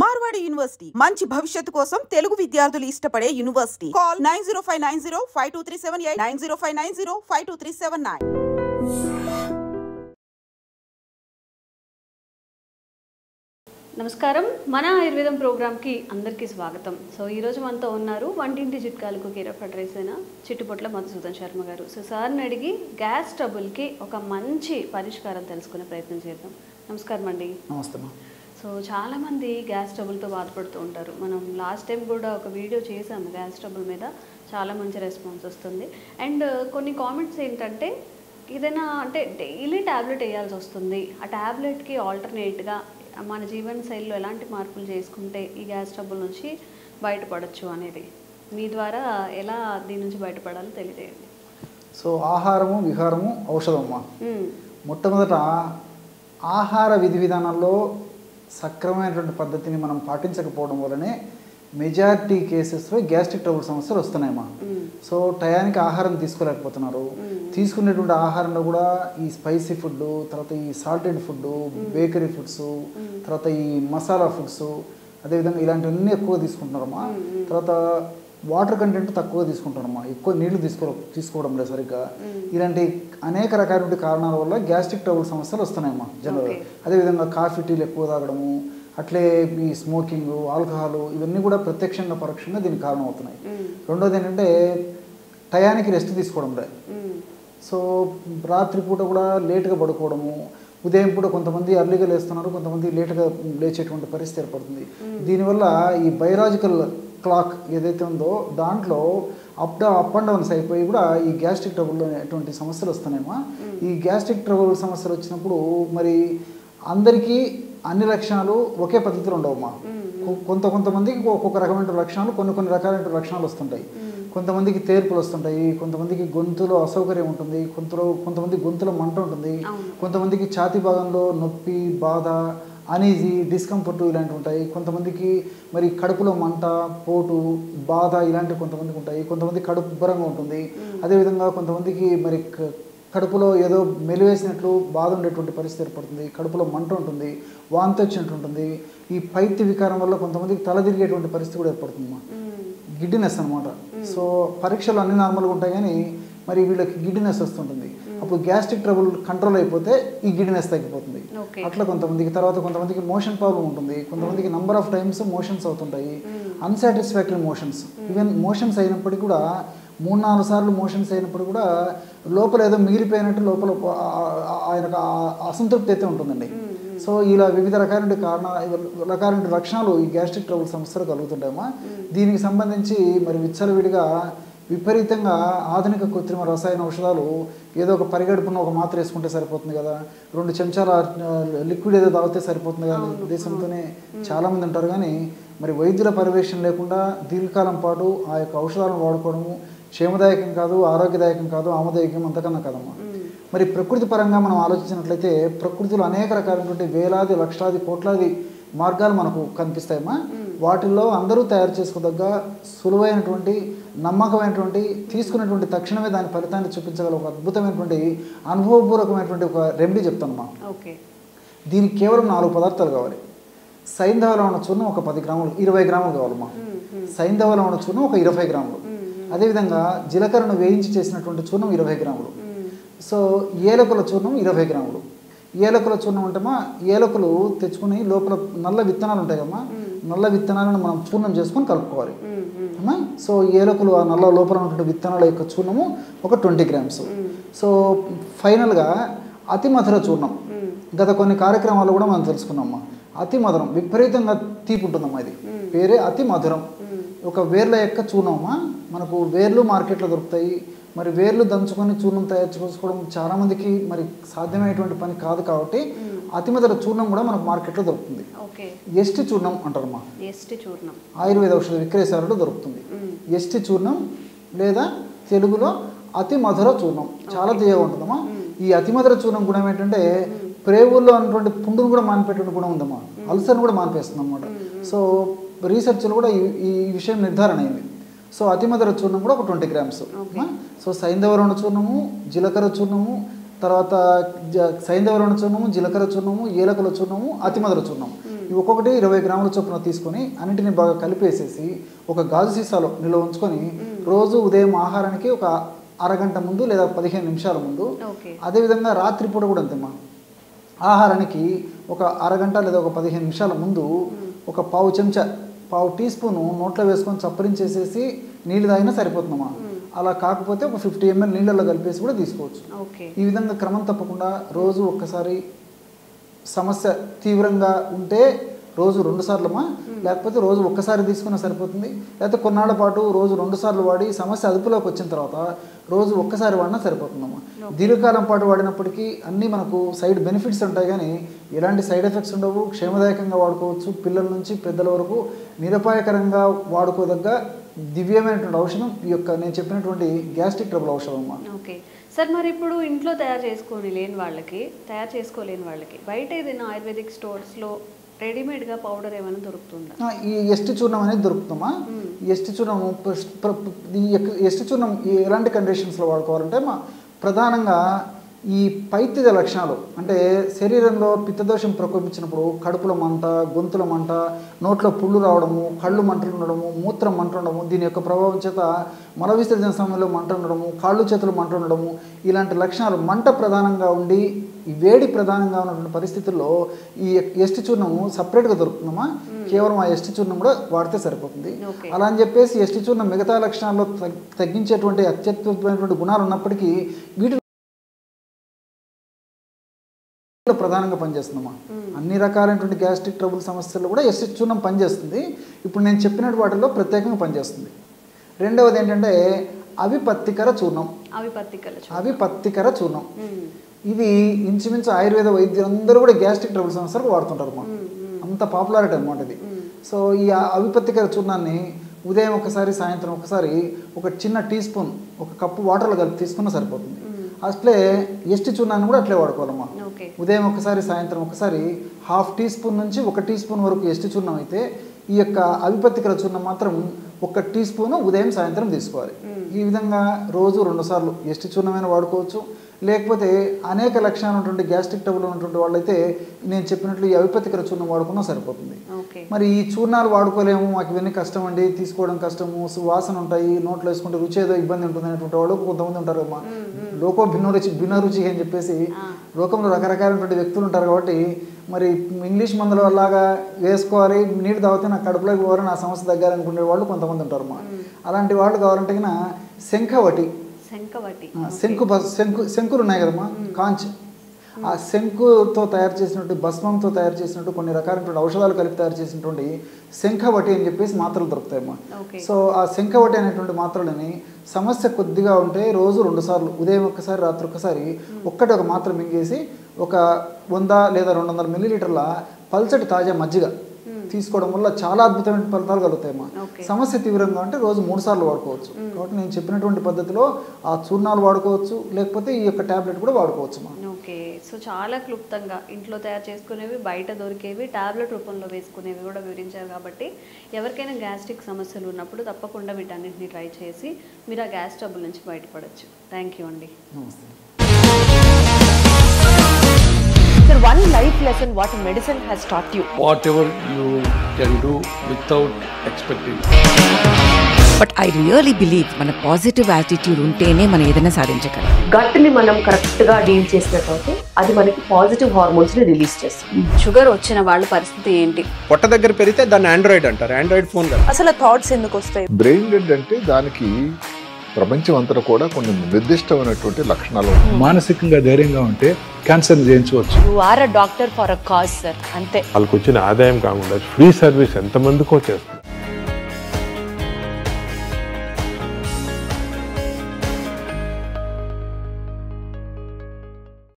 Marwadi university మంచి భవిష్యత్తు కోసం తెలుగు విద్యార్థులు ఇష్టపడే యూనివర్సిటీ. కాల్ 9059052378 9059052379. నమస్కారం, మన ఆయుర్వేదం ప్రోగ్రామ్కి అందరికీ స్వాగతం. సో ఈరోజు మనతో ఉన్నారు వంటింటి చిట్కాలకు కేరఫ్ అడ్రస్ అయిన చిట్టుపొట్ల మధుసూదన్ శర్మ గారు. సో సార్ని అడిగి గ్యాస్ ట్రబుల్కి ఒక మంచి పరిష్కారం తెలుసుకునే ప్రయత్నం చేద్దాం. నమస్కారం అండి. నమస్తే. సో చాలామంది గ్యాస్ ట్రబుల్తో బాధపడుతూ ఉంటారు. మనం లాస్ట్ టైం కూడా ఒక వీడియో చేసాము గ్యాస్ ట్రబుల్ మీద, చాలా మంచి రెస్పాన్స్ వస్తుంది. అండ్ కొన్ని కామెంట్స్ ఏంటంటే ఏదైనా అంటే డైలీ ట్యాబ్లెట్ వేయాల్సి వస్తుంది, ఆ ట్యాబ్లెట్కి ఆల్టర్నేట్గా మన జీవన శైలిలో ఎలాంటి మార్పులు చేసుకుంటే ఈ గ్యాస్ ట్రబుల్ నుంచి బయటపడచ్చు అనేది మీ ద్వారా ఎలా దీని నుంచి బయటపడాలో తెలియజేయండి. సో ఆహారము విహారము ఔషధమ్మా. మొట్టమొదట ఆహార విధి విధానాల్లో సక్రమైనటువంటి పద్ధతిని మనం పాటించకపోవడం వల్లనే మెజారిటీ కేసెస్లో గ్యాస్ట్రిక్ ట్రబుల్ సమస్యలు వస్తున్నాయమ్మా. సో టయానికి ఆహారం తీసుకోలేకపోతున్నారు. తీసుకునేటువంటి ఆహారంలో కూడా ఈ స్పైసీ ఫుడ్, తర్వాత ఈ సాల్టెడ్ ఫుడ్, బేకరీ ఫుడ్స్, తర్వాత ఈ మసాలా ఫుడ్స్, అదేవిధంగా ఇలాంటివన్నీ ఎక్కువ తీసుకుంటున్నారమ్మా. తర్వాత వాటర్ కంటెంట్ తక్కువ తీసుకుంటున్నారమ్మా, ఎక్కువ నీళ్లు తీసుకోవడం లేదు సరిగ్గా. ఇలాంటి అనేక రకాలైన కారణాల వల్ల గ్యాస్ట్రిక్ ట్రబుల్ సమస్యలు వస్తున్నాయమ్మా జనరల్గా. అదేవిధంగా కాఫీ టీలు ఎక్కువ తాగడము, అట్లే ఈ స్మోకింగ్, ఆల్కహాల్, ఇవన్నీ కూడా ప్రత్యక్షంగా పరోక్షంగా దీనికి కారణం అవుతున్నాయి. రెండోది ఏంటంటే టయానికి రెస్ట్ తీసుకోవడం లేదు. సో రాత్రిపూట కూడా లేటుగా పడుకోవడము, ఉదయం పూట కొంతమంది అర్లీగా లేస్తున్నారు, కొంతమంది లేటుగా లేచేటువంటి పరిస్థితి ఏర్పడుతుంది. దీనివల్ల ఈ బయలాజికల్ క్లాక్ ఏదైతే ఉందో దాంట్లో అప్ అండ్ డౌన్స్ అయిపోయి కూడా ఈ గ్యాస్ట్రిక్ ట్రబుల్ అనేటువంటి సమస్యలు వస్తున్నాయమ్మా. ఈ గ్యాస్ట్రిక్ ట్రబుల్ సమస్యలు వచ్చినప్పుడు మరి అందరికీ అన్ని లక్షణాలు ఒకే పద్ధతిలో ఉండవమ్మా. కొంతమందికి ఒక్కొక్క రకమైన లక్షణాలు, కొన్ని రకాలైన లక్షణాలు వస్తుంటాయి. కొంతమందికి తేర్పులు వస్తుంటాయి, కొంతమందికి గొంతులో అసౌకర్యం ఉంటుంది, కొంతమంది గొంతులో మంట ఉంటుంది, కొంతమందికి ఛాతీ భాగంలో నొప్పి, బాధ, అనీజీ, డిస్కంఫర్ట్ ఇలాంటివి ఉంటాయి. కొంతమందికి మరి కడుపులో మంట, పోటు, బాధ ఇలాంటివి కొంతమందికి ఉంటాయి. కొంతమంది కడుపు ఉబ్బరంగా ఉంటుంది. అదేవిధంగా కొంతమందికి మరి కడుపులో ఏదో మెలివేసినట్లు బాధ ఉండేటువంటి పరిస్థితి ఏర్పడుతుంది. కడుపులో మంట ఉంటుంది, వాంతి వచ్చినట్టు ఉంటుంది. ఈ పైత్య వికారం వల్ల కొంతమందికి తల తిరిగేటువంటి పరిస్థితి కూడా ఏర్పడుతుందమ్మా. గిడ్డినెస్ అనమాట. సో పరీక్షలు అన్ని నార్మల్గా ఉంటాయి కానీ మరి వీళ్ళకి గిడ్డినెస్ వస్తుంటుంది. అప్పుడు గ్యాస్ట్రిక్ ట్రబుల్ కంట్రోల్ అయిపోతే ఈ గిడ్డినెస్ తగ్గిపోతుంది. అట్లా కొంతమందికి. తర్వాత కొంతమందికి మోషన్ ప్రాబ్లం ఉంటుంది, కొంతమందికి నెంబర్ ఆఫ్ టైమ్స్ మోషన్స్ అవుతుంటాయి, అన్సాటిస్ఫాక్టరీ మోషన్స్. ఈవెన్ మోషన్స్ అయినప్పటికీ కూడా 3-4 సార్లు మోషన్స్ అయినప్పుడు కూడా లోపల ఏదో మిగిలిపోయినట్టు లోపల ఆయనకు అసంతృప్తి అయితే ఉంటుందండి. సో ఇలా వివిధ రకాలైన లక్షణాలు ఈ గ్యాస్ట్రిక్ ట్రబుల్ సమస్యలు కలుగుతుంటాయమ్మా. దీనికి సంబంధించి మరి విచ్చలవిడిగా విపరీతంగా ఆధునిక కృత్రిమ రసాయన ఔషధాలు, ఏదో ఒక పరిగడుపున ఒక మాత్ర వేసుకుంటే సరిపోతుంది కదా, 2 చెంచాల లిక్విడ్ ఏదో తాగితే సరిపోతుంది కదా ఉద్దేశంతోనే చాలామంది ఉంటారు. కానీ మరి వైద్యుల పర్యవేక్షణ లేకుండా దీర్ఘకాలం పాటు ఆ యొక్క ఔషధాలను వాడుకోవడము క్షేమదాయకం కాదు, ఆరోగ్యదాయకం కాదు, ఆమోదాయకం అంతకన్నా కదమ్మా. మరి ప్రకృతి పరంగా మనం ఆలోచించినట్లయితే ప్రకృతిలో అనేక రకాలైనటువంటి వేలాది, లక్షలాది, కోట్లాది మార్గాలు మనకు కనిపిస్తాయమ్మా. వాటిల్లో అందరూ తయారు చేసుకోదగ్గ సులువైనటువంటి, నమ్మకమైనటువంటి, తీసుకున్నటువంటి తక్షణమే దాని ఫలితాన్ని చూపించగల ఒక అద్భుతమైనటువంటి అనుభవపూర్వకమైనటువంటి ఒక రెమెడీ చెప్తానమ్మా. దీనికి కేవలం 4 పదార్థాలు కావాలి. సైంధవ లవణ చూర్ణం ఒక 10 గ్రాములు, 20 గ్రాములు కావాలమ్మా. సైంధవ లవణ చూర్ణం ఒక 20 గ్రాములు. అదేవిధంగా జీలకర్రను వేయించి చేసినటువంటి చూర్ణం 20 గ్రాములు. సో ఏలకుల చూర్ణం 20 గ్రాములు. ఏలకుల చూర్ణం అంటేమా ఏలకులు తెచ్చుకుని లోపల నల్ల విత్తనాలు ఉంటాయి కమ్మా, నల్ల విత్తనాలను మనం చూర్ణం చేసుకొని కలుపుకోవాలి అమ్మా. సో ఏలకులు ఆ నల్ల లోపల ఉన్నటువంటి విత్తనాల యొక్క చూర్ణము ఒక 20 గ్రామ్స్. సో ఫైనల్గా అతి మధుర చూర్ణం. గత కొన్ని కార్యక్రమాలు కూడా మనం తెలుసుకున్నామమ్మా. అతి మధురం, విపరీతంగా తీపి ఉంటుందమ్మా. ఇది పేరే అతి మధురం. ఒక వేర్ల యొక్క చూర్ణమమ్మా. మనకు వేర్లు మార్కెట్లో దొరుకుతాయి. మరి వేర్లు దంచుకొని చూర్ణం తయారు చేసుకోవడం చాలామందికి మరి సాధ్యమైనటువంటి పని కాదు కాబట్టి అతి మధుర చూర్ణం కూడా మనకు మార్కెట్లో దొరుకుతుంది. ఎస్టి చూర్ణం అంటారమ్మా. ఆయుర్వేద ఔషధ విక్రయశాలలో దొరుకుతుంది ఎస్టి చూర్ణం, లేదా తెలుగులో అతి మధుర చూర్ణం. చాలా తీయగా ఉంటుందమ్మా. ఈ అతి మధుర చూర్ణం గుణం ఏంటంటే ప్రేగుల్లో ఉన్నటువంటి పుండును కూడా మానిపెట్టే గుణం ఉందమ్మా. అల్సర్ను కూడా మానిపేస్తుంది అన్నమాట. సో రీసెర్చ్లో కూడా ఈ విషయం నిర్ధారణ అయింది. సో అతి మధుర చూర్ణం కూడా ఒక 20 గ్రామ్స్. సో సైంధవ లవణ చూర్ణము, జీలకర్ర చూర్ణము, తర్వాత సైంధవ లవణ చూర్ణము, జీలకర్ర చూర్ణము, ఏలకుల చూర్ణము, అతి మధుర చూర్ణం. ఒక్కొక్కటి 20 గ్రాముల చొప్పున తీసుకొని అన్నింటిని బాగా కలిపేసేసి ఒక గాజు సీసాలో నిల్వ ఉంచుకొని రోజు ఉదయం ఆహారానికి ఒక అరగంట ముందు లేదా 15 నిమిషాల ముందు, అదేవిధంగా రాత్రిపూట కూడా అంతేమ్మా, ఆహారానికి ఒక అరగంట లేదా ఒక 15 నిమిషాల ముందు ఒక పావు టీ స్పూను నోట్లో వేసుకొని చప్పరించేసేసి నీళ్ళు తాగినా సరిపోతుందమ్మా. అలా కాకపోతే ఒక 50 ml నీళ్ళల్లో కలిపేసి కూడా తీసుకోవచ్చు. ఈ విధంగా క్రమం తప్పకుండా రోజు ఒక్కసారి, సమస్య తీవ్రంగా ఉంటే రోజు 2 సార్లమ్మా, లేకపోతే రోజు ఒక్కసారి తీసుకున్నా సరిపోతుంది. లేకపోతే కొన్నాళ్ళ పాటు రోజు 2 సార్లు వాడి సమస్య అదుపులోకి వచ్చిన తర్వాత రోజు ఒక్కసారి వాడినా సరిపోతుందమ్మా. దీర్ఘకాలం పాటు వాడినప్పటికీ అన్నీ మనకు సైడ్ బెనిఫిట్స్ ఉంటాయి, కానీ ఎలాంటి సైడ్ ఎఫెక్ట్స్ ఉండవు. క్షేమదాయకంగా వాడుకోవచ్చు. పిల్లల నుంచి పెద్దల వరకు నిరపాయకరంగా వాడుకోదగ్గ దివ్యమైనటువంటి ఔషధం ఈ యొక్క నేను చెప్పినటువంటి గ్యాస్ట్రిక్ ట్రబుల్ ఔషధం అమ్మా. ఓకే సార్, మరి ఇప్పుడు ఇంట్లో తయారు చేసుకోలేని వాళ్ళకి బయట ఏదైనా ఆయుర్వేదిక్ స్టోర్స్లో రెడీమేడ్గా పౌడర్ ఏమైనా దొరుకుతుందా? ఈ ఎస్టి చూర్ణం అనేది దొరుకుతుందమ్మా. ఈ ఎస్టి చూర్ణం ఎలాంటి కండిషన్స్లో వాడుకోవాలంటే ప్రధానంగా ఈ పైత్య లక్షణాలు అంటే శరీరంలో పిత్తదోషం ప్రకోపించినప్పుడు కడుపులో మంట, గొంతుల మంట, నోట్లో పుళ్ళు రావడము, కళ్ళు మంటలు ఉండడము, మూత్రం మంట ఉండడము, దీని యొక్క ప్రభావం చేత మల విసర్జన సమయంలో మంట ఉండడము, కాళ్ళు చేతులు మంట ఉండడము, ఇలాంటి లక్షణాలు మంట ప్రధానంగా ఉండి ఈ వేడి ప్రధానంగా ఉన్నటువంటి పరిస్థితుల్లో ఈ ఎస్టి చూర్ణము సపరేట్గా దొరుకుతుందమ్మా. కేవలం ఆ ఎస్టి చూర్ణం కూడా వాడితే సరిపోతుంది. అలా అని చెప్పేసి ఎస్టి చూర్ణం మిగతా లక్షణాల్లో తగ్గించేటువంటి అత్యద్భుతమైనటువంటి గుణాలు ఉన్నప్పటికీ వీటి ప్రధానంగా పనిచేస్తుందమ్మా. అన్ని రకాలైనటువంటి గ్యాస్ట్రిక్ ట్రబుల్ సమస్యలు కూడా ఎస్టి చూర్ణం పనిచేస్తుంది. ఇప్పుడు నేను చెప్పినట్టు వాటిల్లో ప్రత్యేకంగా పనిచేస్తుంది. రెండవది ఏంటంటే అవిపత్తికర చూర్ణం. ఇది ఇంచుమించు ఆయుర్వేద వైద్యులందరూ కూడా గ్యాస్ట్రిక్ ట్రబుల్ సమస్యలకు వాడుతుంటారు అమ్మా. అంత పాపులారిటీ అనమాట ఇది. సో ఈ అవిపత్తికర చూర్ణాన్ని ఉదయం ఒకసారి, సాయంత్రం ఒకసారి ఒక చిన్న టీ స్పూన్ ఒక కప్పు వాటర్లో కలిపి తీసుకున్నా సరిపోతుంది. అట్లే ఎస్టి చూర్ణాన్ని కూడా అట్లే వాడుకోవాలమ్మా. ఉదయం ఒకసారి, సాయంత్రం ఒకసారి 1/2 టీ స్పూన్ నుంచి 1 టీ స్పూన్ వరకు ఎస్టి చూర్ణం అయితే ఈ యొక్క అవిపత్తికర చూర్ణం మాత్రం 1 టీ స్పూను ఉదయం, సాయంత్రం తీసుకోవాలి. ఈ విధంగా రోజు 2 సార్లు ఎస్టి చూర్ణమైనా వాడుకోవచ్చు. లేకపోతే అనేక లక్షణాలు ఉన్నటువంటి గ్యాస్ట్రిక్ ట్రబుల్ ఉన్నటువంటి వాళ్ళైతే నేను చెప్పినట్లు ఈ అవిపత్తికర చూర్ణం వాడుకున్నా సరిపోతుంది. మరి ఈ చూర్ణాలు వాడుకోలేము, మాకు ఇవన్నీ కష్టం అండి, తీసుకోవడం కష్టము, వాసన ఉంటాయి, నోట్లో వేసుకుంటే రుచి ఏదో ఇబ్బంది ఉంటుంది అనేటువంటి వాళ్ళు కొంతమంది ఉంటారు అమ్మా. లోకో భిన్న రుచి అని చెప్పేసి లోకంలో రకరకాలైనటువంటి వ్యక్తులు ఉంటారు. కాబట్టి మరి ఇంగ్లీష్ మందుల వల్లగా వేసుకోవాలి, నీళ్ళు తాగితే నాకు కడుపులోకి పోవాలి, నా సమస్య తగ్గాలనుకునే వాళ్ళు కొంతమంది ఉంటారమ్మా. అలాంటి వాళ్ళు కావాలంటే శంకులు ఉన్నాయి కదమ్మా, కాంచ్, ఆ శంకుతో తయారు చేసినట్టు, భస్మంతో తయారు చేసినట్టు కొన్ని రకాలైనటువంటి ఔషధాలు కలిపి తయారు చేసినటువంటి శంఖవటి అని చెప్పేసి మాత్రలు దొరుకుతాయమ్మా. సో ఆ శంఖవటి అనేటువంటి మాత్రలని సమస్య కొద్దిగా ఉంటే రోజు 2 సార్లు, ఉదయం ఒక్కసారి, రాత్రి ఒక్కసారి ఒక మాత్ర మింగేసి ఒక 100 లేదా 200 మిల్లీలీటర్ల పల్చటి తాజా మజ్జిగ తీసుకోవడం వల్ల చాలా అద్భుతమైన ఫలితాలు కలుగుతాయమ్మా. సమస్య తీవ్రంగా ఉంటే రోజు 3 సార్లు వాడుకోవచ్చు. కాబట్టి నేను చెప్పినటువంటి పద్ధతిలో ఆ చూర్ణాలు వాడుకోవచ్చు, లేకపోతే ఈ యొక్క టాబ్లెట్ కూడా వాడుకోవచ్చు. ఓకే, సో చాలా క్లుప్తంగా ఇంట్లో తయారు చేసుకునేవి, బయట దొరికేవి, టాబ్లెట్ రూపంలో వేసుకునేవి కూడా వివరించారు. కాబట్టి ఎవరికైనా గ్యాస్ట్రిక్ సమస్యలు ఉన్నప్పుడు తప్పకుండా వీటన్నిటిని ట్రై చేసి మీరు ఆ గ్యాస్ ట్రబుల్ నుంచి బయటపడవచ్చు. థ్యాంక్ యూ అండి. నమస్తే. Sir, one life lesson what medicine has taught you. Whatever you can do without expecting. But I really believe మన పాజిటివ్ యాటిట్యూడ్ ఉంటేనే మనం ఏదైనా సాధించగలం. గట్ ని మనం కరెక్ట్ గా డీల్ చేసినట్లయితే అది మనకి పాజిటివ్ హార్మోన్స్ ని రిలీజ్ చేస్తుంది. షుగర్ వచ్చిన వాళ్ళ పరిస్థితి ఏంటి? పొట్ట దగ్గర పెరిగితే దాన్ని ఆండ్రాయిడ్ అంటారు, ఆండ్రాయిడ్ ఫోన్ కాదు. అసలు థాట్స్ ఎందుకు వస్తాయి? బ్రెయిన్ డెడ్ అంటే దానికి ప్రపంచం అంతా కూడా కొన్ని నిర్దిష్టమైనటువంటి లక్షణాలు. మానసికంగా ధైర్యంగా ఉంటే క్యాన్సర్ జయించవచ్చు. You are a doctor for a cause sir, అంతే. వాళ్ళకి వచ్చిన ఆదాయం కాకుండా ఫ్రీ సర్వీస్ ఎంతమందికో చేస్తుంది.